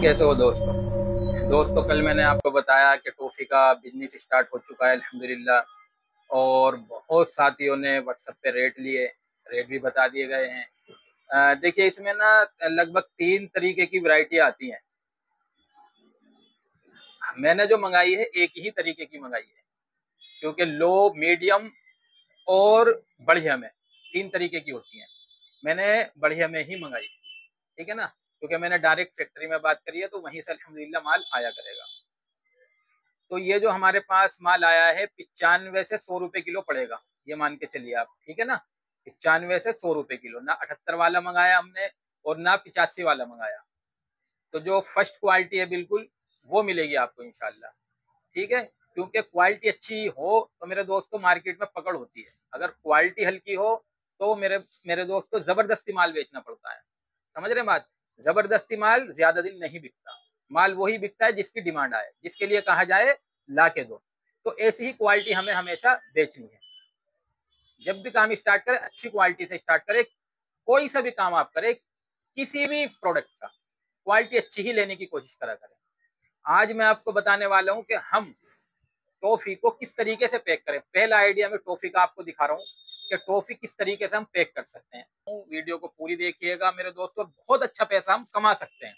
कैसे हो दोस्तों कल मैंने आपको बताया कि टॉफ़ी का बिजनेस स्टार्ट हो चुका है अल्हम्दुलिल्लाह। और बहुत साथियों ने व्हाट्सएप पे रेट भी बता दिए गए हैं। देखिए इसमें ना लगभग 3 तरीके की वैरायटी आती हैं। मैंने जो मंगाई है एक ही तरीके की मंगाई है, क्योंकि लो, मीडियम और बढ़िया में 3 तरीके की होती हैं। मैंने बढ़िया में ही मंगाई, ठीक है ना, क्योंकि मैंने डायरेक्ट फैक्ट्री में बात करी है, तो वहीं से अल्हम्दुलिल्लाह माल आया करेगा। तो ये जो हमारे पास माल आया है 95 से 100 रुपए किलो पड़ेगा, ये मान के चलिए आप, ठीक है ना। 95 से 100 रुपए किलो, ना 78 वाला मंगाया हमने और ना 85 वाला मंगाया। तो जो फर्स्ट क्वालिटी है बिल्कुल वो मिलेगी आपको इंशाल्लाह, ठीक है। क्योंकि क्वालिटी अच्छी हो तो मेरे दोस्तों मार्केट में पकड़ होती है। अगर क्वालिटी हल्की हो तो मेरे मेरे दोस्तों जबरदस्ती माल बेचना पड़ता है। समझ रहे हैं बात? जबरदस्ती माल ज्यादा दिन नहीं बिकता। माल वही बिकता है जिसकी डिमांड आए, जिसके लिए कहा जाए ला के दो। तो ऐसी ही क्वालिटी हमें हमेशा बेचनी है। जब भी काम स्टार्ट करें अच्छी क्वालिटी से स्टार्ट करें। कोई सा भी काम आप करें, किसी भी प्रोडक्ट का क्वालिटी अच्छी ही लेने की कोशिश करा करें। आज मैं आपको बताने वाला हूं कि हम टॉफी को किस तरीके से पैक करें। पहला आइडिया मैं टॉफी का आपको दिखा रहा हूँ कि टॉफी किस तरीके से हम पैक कर सकते हैं। वीडियो को पूरी देखिएगा मेरे दोस्तों, बहुत अच्छा पैसा हम कमा सकते हैं,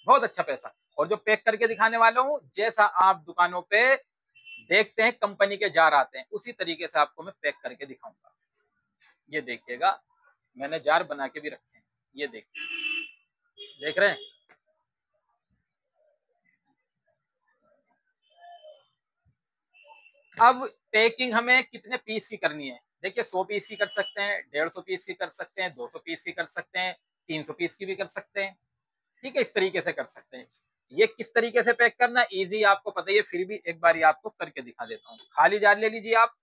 बहुत अच्छा पैसा। और जो पैक करके दिखाने वाला हूँ, जैसा आप दुकानों पे देखते हैं कंपनी के जार आते हैं, उसी तरीके से आपको मैं पैक करके दिखाऊंगा। ये देखिएगा, मैंने जार बना के भी रखे हैं, ये देखिए, देख रहे हैं। अब पैकिंग हमें कितने पीस की करनी है? देखिए 100 पीस की कर सकते हैं, 150 पीस की कर सकते हैं, 200 पीस की कर सकते हैं, 300 पीस की भी कर सकते हैं, ठीक है। इस तरीके से कर सकते हैं। ये किस तरीके से पैक करना इजी आपको पता ही है, फिर भी एक बार आपको करके दिखा देता हूँ। खाली जार ले लीजिए आप,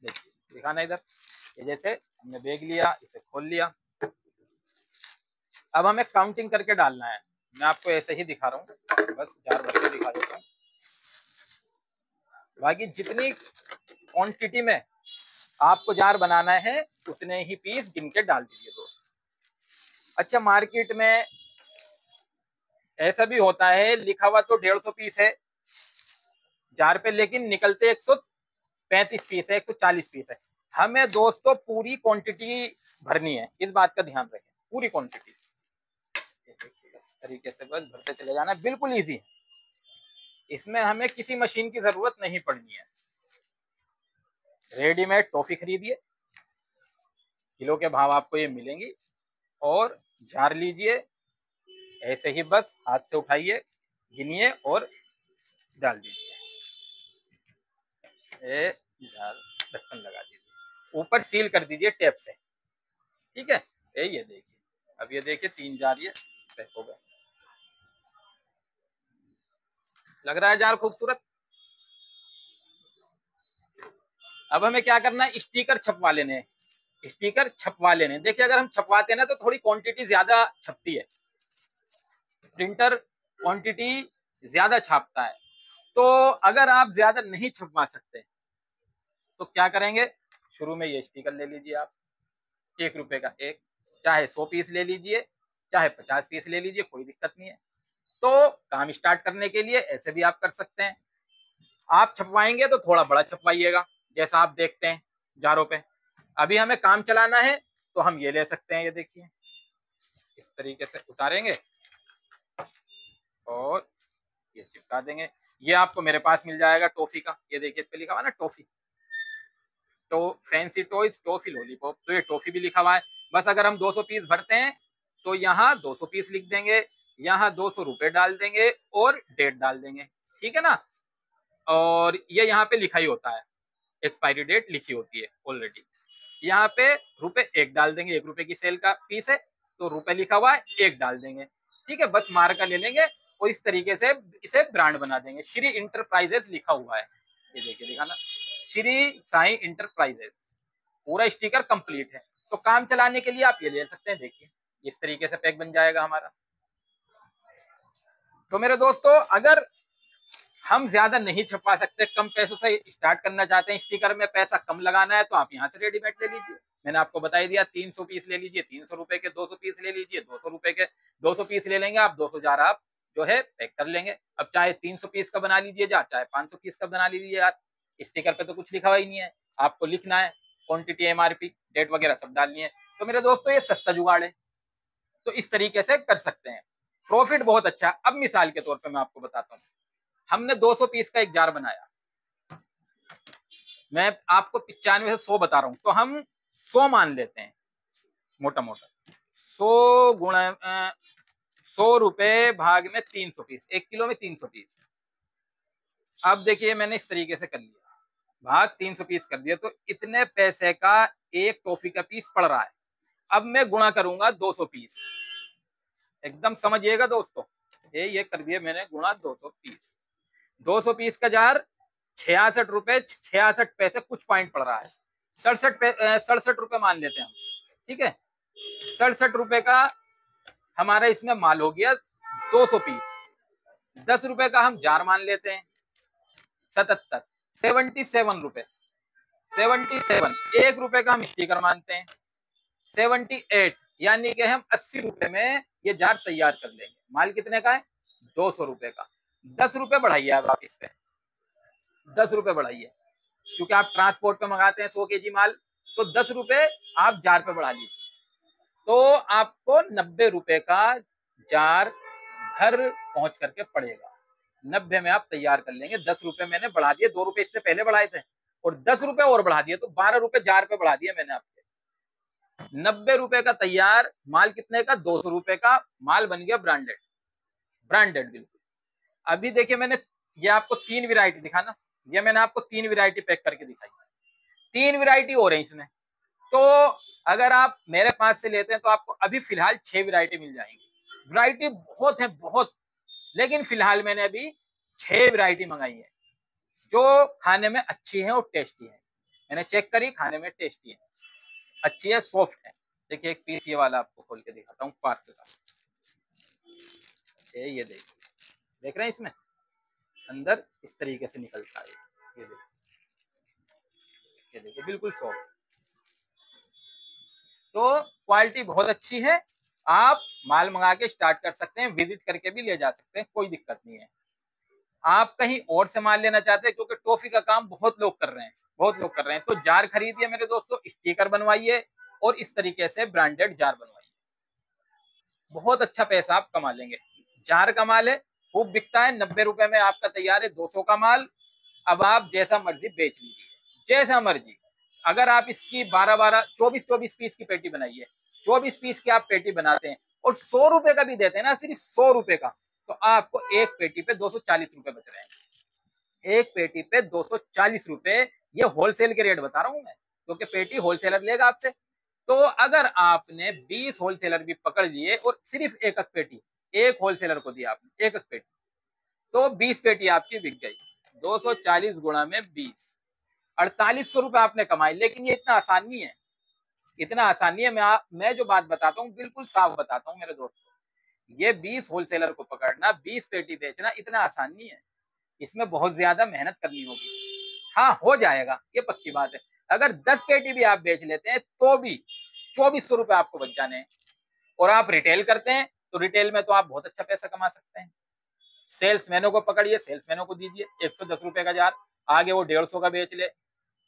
देखिए दिखाना इधर। ये जैसे हमने बैग लिया, इसे खोल लिया। अब हमें काउंटिंग करके डालना है। मैं आपको ऐसे ही दिखा रहा हूँ, बस जार भर के दिखा देता हूँ। बाकी जितनी क्वांटिटी में आपको जार बनाना है उतने ही पीस गिन के डाल दीजिए दोस्त। अच्छा, मार्केट में ऐसा भी होता है, लिखा हुआ तो 150 पीस है जार पे, लेकिन निकलते 135 पीस है, 140 पीस है। हमें दोस्तों पूरी क्वांटिटी भरनी है, इस बात का ध्यान रखें, पूरी क्वांटिटी। इस तरीके से बस भरते चले जाना, बिल्कुल इजी है। इसमें हमें किसी मशीन की जरूरत नहीं पड़नी है। रेडीमेड टॉफी खरीदिए, किलो के भाव आपको ये मिलेंगी, और जार लीजिए, ऐसे ही बस हाथ से उठाइए, गिनिए और डाल दीजिए। जार ढक्कन लगा दीजिए, ऊपर सील कर दीजिए टेप से, ठीक है। ये देखिए, अब ये देखिए 3 जार ये पैक हो गए। लग रहा है जार खूबसूरत। अब हमें क्या करना है, स्टिकर छपवा लेने हैं, स्टिकर छपवा लेने। देखिए अगर हम छपवाते हैं ना तो थोड़ी क्वांटिटी ज्यादा छपती है, प्रिंटर क्वांटिटी ज्यादा छापता है। तो अगर आप ज्यादा नहीं छपवा सकते तो क्या करेंगे, शुरू में ये स्टिकर ले लीजिए आप, 1 रुपए का एक, चाहे 100 पीस ले लीजिए, चाहे 50 पीस ले लीजिए, कोई दिक्कत नहीं है। तो काम स्टार्ट करने के लिए ऐसे भी आप कर सकते हैं। आप छपवाएंगे तो थोड़ा बड़ा छपवाइएगा, जैसा आप देखते हैं जारों पे। अभी हमें काम चलाना है तो हम ये ले सकते हैं, ये देखिए इस तरीके से उतारेंगे और ये चिपका देंगे। ये आपको मेरे पास मिल जाएगा टॉफी का, ये देखिए इस पे लिखा हुआ ना टॉफी, तो फैंसी टॉयज टॉफी लॉलीपॉप, तो ये टॉफी भी लिखा हुआ है। बस अगर हम 200 पीस भरते हैं तो यहाँ 200 पीस लिख देंगे, यहाँ 200 रुपए डाल देंगे और डेट डाल देंगे, ठीक है ना। और ये यहाँ पे लिखा ही होता है, एक्सपायरी डेट लिखी होती है ऑलरेडी। यहाँ पे रुपए 1 डाल देंगे, 1 रुपए की सेल का पीस है तो रुपए लिखा हुआ है 1 डाल देंगे, ठीक है। बस मार्का ले लेंगे और इस तरीके से इसे ब्रांड बना देंगे। श्री इंटरप्राइजेस लिखा हुआ है, ये देखिए दिखाना, श्री साई इंटरप्राइजेस, पूरा स्टिकर कंप्लीट है। तो काम चलाने के लिए आप ये ले सकते हैं, देखिए इस तरीके से पैक बन जाएगा हमारा। तो मेरे दोस्तों अगर हम ज्यादा नहीं छपवा सकते, कम पैसों से स्टार्ट करना चाहते हैं, स्टिकर में पैसा कम लगाना है, तो आप यहाँ से रेडीमेड ले लीजिए। मैंने आपको बता ही दिया, 300 पीस ले लीजिए, 300 रुपए के 200 पीस ले लीजिए, 200 रुपए के 200 पीस ले लेंगे आप, 200 जार आप जो है पैक कर लेंगे। अब चाहे 300 पीस का बना लीजिए जार, चाहे 500 पीस का बना लीजिए यार, स्टिकर पे तो कुछ लिखा हुआ ही नहीं है, आपको लिखना है क्वांटिटी, एमआरपी, डेट वगैरह सब डालनी है। तो मेरे दोस्तों ये सस्ता जुगाड़ है, तो इस तरीके से कर सकते हैं, प्रॉफिट बहुत अच्छा। अब मिसाल के तौर पर मैं आपको बताता हूँ, हमने 200 पीस का एक जार बनाया, मैं आपको 95 से 100 बता रहा हूं, तो हम 100 मान लेते हैं मोटा मोटा, 100 गुणा 100 रुपए भाग में 300 पीस, 1 किलो में 300 पीस। अब देखिए मैंने इस तरीके से कर लिया, भाग 300 पीस कर दिया, तो इतने पैसे का एक टॉफी का पीस पड़ रहा है। अब मैं गुणा करूंगा 200 पीस, एकदम समझिएगा दोस्तों, ये कर दिया मैंने गुणा 200 पीस, 200 पीस का जार 66 रुपए 66 पैसे कुछ पॉइंट पड़ रहा है, 67 रुपए मान लेते हैं हम, ठीक है। 67 रुपए का हमारा इसमें माल हो गया 200 पीस, 10 रुपए का हम जार मान लेते हैं, 77, 77 रुपए, 77, 1 रुपए का हम स्टिकर मानते हैं, 78, यानी कि हम 80 रुपए में ये जार तैयार कर लेंगे। माल कितने का है? 200 रुपए का। 10 रुपए बढ़ाइए आप इस पे, 10 रुपए बढ़ाइए, क्योंकि आप ट्रांसपोर्ट पे मंगाते हैं 100 केजी माल, तो 10 रुपए आप जार पे बढ़ा लीजिए, तो आपको 90 रुपए का जार घर पहुंच करके पड़ेगा। 90 में आप तैयार कर लेंगे, 10 रुपए मैंने बढ़ा दिए, 2 रुपए इससे पहले बढ़ाए थे, और 10 रुपए और बढ़ा दिए, तो 12 रुपए जार पे बढ़ा दिए मैंने आपके। 90 रुपए का तैयार माल, कितने का? 200 रुपए का माल बन गया ब्रांडेड, ब्रांडेड बिल्कुल। अभी देखिए मैंने ये आपको 3 वैरायटी दिखाना, ये मैंने आपको 3 वैरायटी पैक करके दिखाई, 3 वैरायटी और है इसमें। तो अगर आप मेरे पास से लेते हैं तो आपको अभी फिलहाल 6 वैरायटी मिल जाएंगी। वैरायटी बहुत है बहुत, लेकिन फिलहाल मैंने अभी 6 वैरायटी मंगाई है, जो खाने में अच्छी है और टेस्टी है। मैंने चेक करी, खाने में टेस्टी है, अच्छी है, सॉफ्ट है। देखिए एक पीस ये वाला आपको खोल के दिखाता हूँ पार्सल का, ये देखिए, देख रहे हैं इसमें अंदर इस तरीके से निकलता है, ये देखिए बिल्कुल सॉफ्ट। तो क्वालिटी बहुत अच्छी है, आप माल मंगा के स्टार्ट कर सकते हैं, विजिट करके भी ले जा सकते हैं, कोई दिक्कत नहीं है। आप कहीं और से माल लेना चाहते हैं, क्योंकि टॉफी का काम बहुत लोग कर रहे हैं, बहुत लोग कर रहे हैं, तो जार खरीदिए मेरे दोस्तों, स्टिकर बनवाइए और इस तरीके से ब्रांडेड जार बनवाइए, बहुत अच्छा पैसा आप कमा लेंगे। जार का माल है, खूब बिकता है, 90 रुपए में आपका तैयार है 200 का माल। अब आप जैसा मर्जी बेच लीजिए, जैसा मर्जी। अगर आप इसकी 12-12, 24-24 पीस की पेटी बनाइए, 24 पीस की आप पेटी बनाते हैं और 100 रुपए का भी देते हैं ना, सिर्फ 100 रुपए का, तो आपको एक पेटी पे 240 रुपए बच रहे हैं, एक पेटी पे 240 रुपए। ये होलसेल के रेट बता रहा हूं मैं, क्योंकि पेटी होलसेलर लेगा आपसे। तो अगर आपने 20 होलसेलर भी पकड़ लिए और सिर्फ एक पेटी एक होलसेलर को दिया आपने, एक पेटी, तो 20 पेटी आपकी बिक गई, 240 गुणा में 20, 4800 रुपए आपने कमाए। लेकिन ये इतना आसान नहीं है, इतना आसान नहीं है। मैं जो बात बताता हूँ बिल्कुल साफ बताता हूँ मेरे दोस्तों, ये 20 होलसेलर को पकड़ना, 20 पेटी बेचना इतना आसान नहीं है, इसमें बहुत ज्यादा मेहनत करनी होगी। हाँ हो जाएगा, ये पक्की बात है। अगर 10 पेटी भी आप बेच लेते हैं तो भी 2400 रुपए आपको बच जाने हैं, और आप रिटेल करते हैं तो रिटेल में तो आप बहुत अच्छा पैसा कमा सकते हैं। सेल्समैनों को पकड़िए, सेल्समैनों को दीजिए 110 रुपए का जार, आगे वो 150 का बेच ले,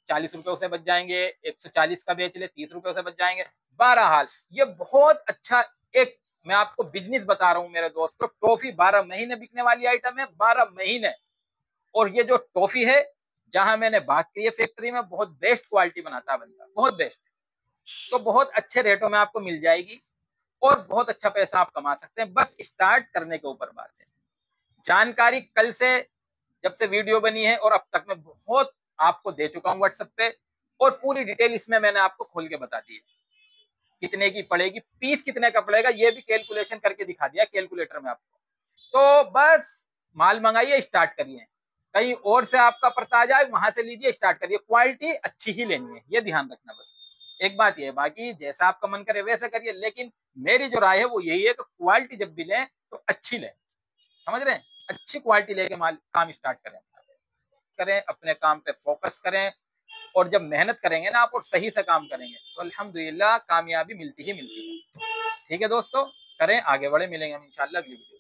40 रुपए उसे बच जाएंगे, 140 का बेच ले, 30 रुपए उसे बच जाएंगे। बहरहाल ये बहुत अच्छा एक मैं आपको बिजनेस बता रहा हूं मेरे दोस्तों। टॉफी 12 महीने बिकने वाली आइटम है, 12 महीने। और ये जो टॉफी है, जहां मैंने बात की है फैक्ट्री में बहुत बेस्ट क्वालिटी बनाता है बंदा, बहुत बेस्ट, तो बहुत अच्छे रेटों में आपको मिल जाएगी और बहुत अच्छा पैसा आप कमा सकते हैं। बस स्टार्ट करने के ऊपर बात है। जानकारी कल से, जब से वीडियो बनी है और अब तक मैं बहुत आपको दे चुका हूं व्हाट्सएप पे, और पूरी डिटेल इसमें मैंने आपको खोल के बता दी है। कितने की पड़ेगी, पीस कितने का पड़ेगा, ये भी कैलकुलेशन करके दिखा दिया कैलकुलेटर में आपको। तो बस माल मंगाइए, स्टार्ट करिए, कहीं और से आपका पड़ता आ जाए वहां से लीजिए, स्टार्ट करिए, क्वालिटी अच्छी ही लेनी है, ये ध्यान रखना। बस एक बात ये है, बाकी जैसा आपका मन करे वैसे करिए, लेकिन मेरी जो राय है वो यही है कि क्वालिटी जब भी लें तो अच्छी लें, समझ रहे हैं, अच्छी क्वालिटी लेके काम स्टार्ट करें, अपने काम पे फोकस करें, और जब मेहनत करेंगे ना आप और सही से काम करेंगे तो अल्हम्दुलिल्लाह कामयाबी मिलती ही मिलती है। ठीक है दोस्तों, करें, आगे बढ़े, मिलेंगे हम इंशाल्लाह अगली वीडियो।